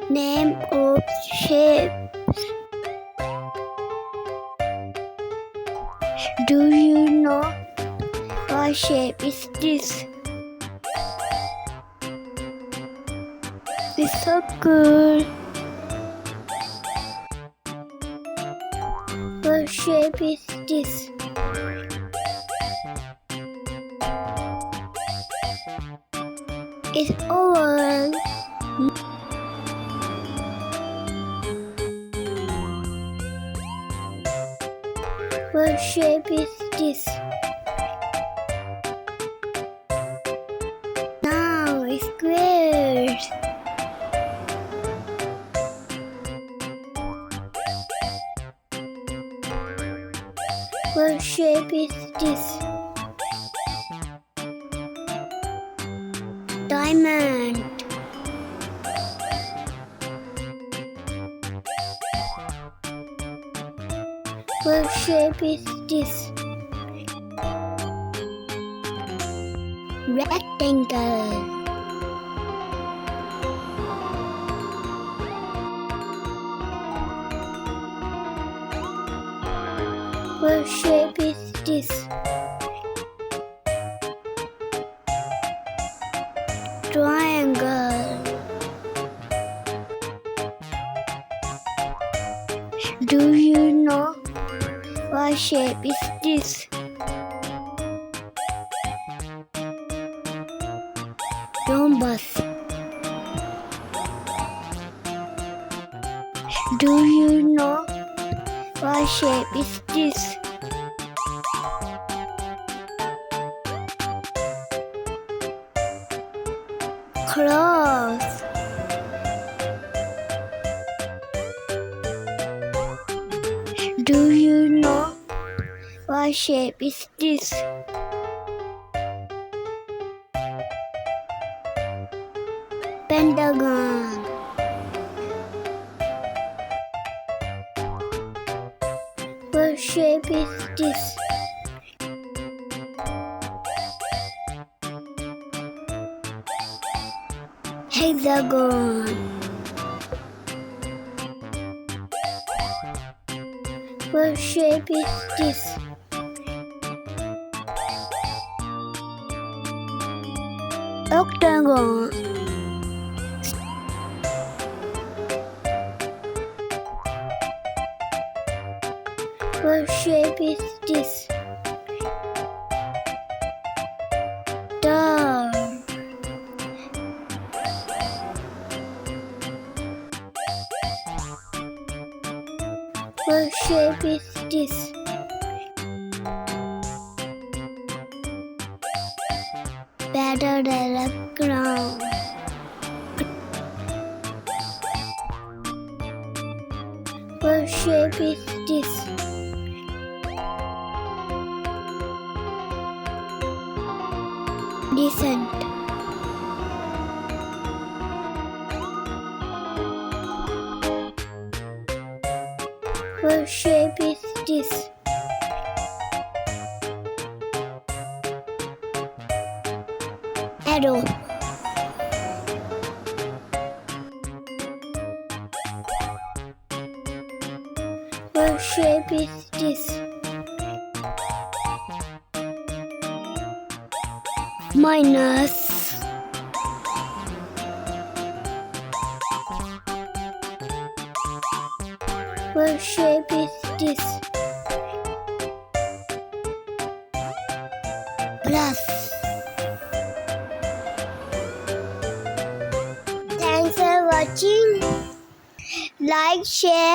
Name of shape. Do you know what shape is this? It's so cool. What shape is this? It's oval. What shape is this? Now it's squares. What shape is this? Diamond. What shape is this? Rectangle. What shape is this? Triangle. Do you know what shape is this? Rhombus. Do you know what shape is this? Cross. Do you know what shape is this? Pentagon. What shape is this? Hexagon. What shape is this? Octagon. What shape is this? Star. What shape is this? Better than a crown. What shape is this? Descent. What shape is this? Arrow. What shape is this? Minus. What shape is this? Plus. Thanks for watching. Like, share.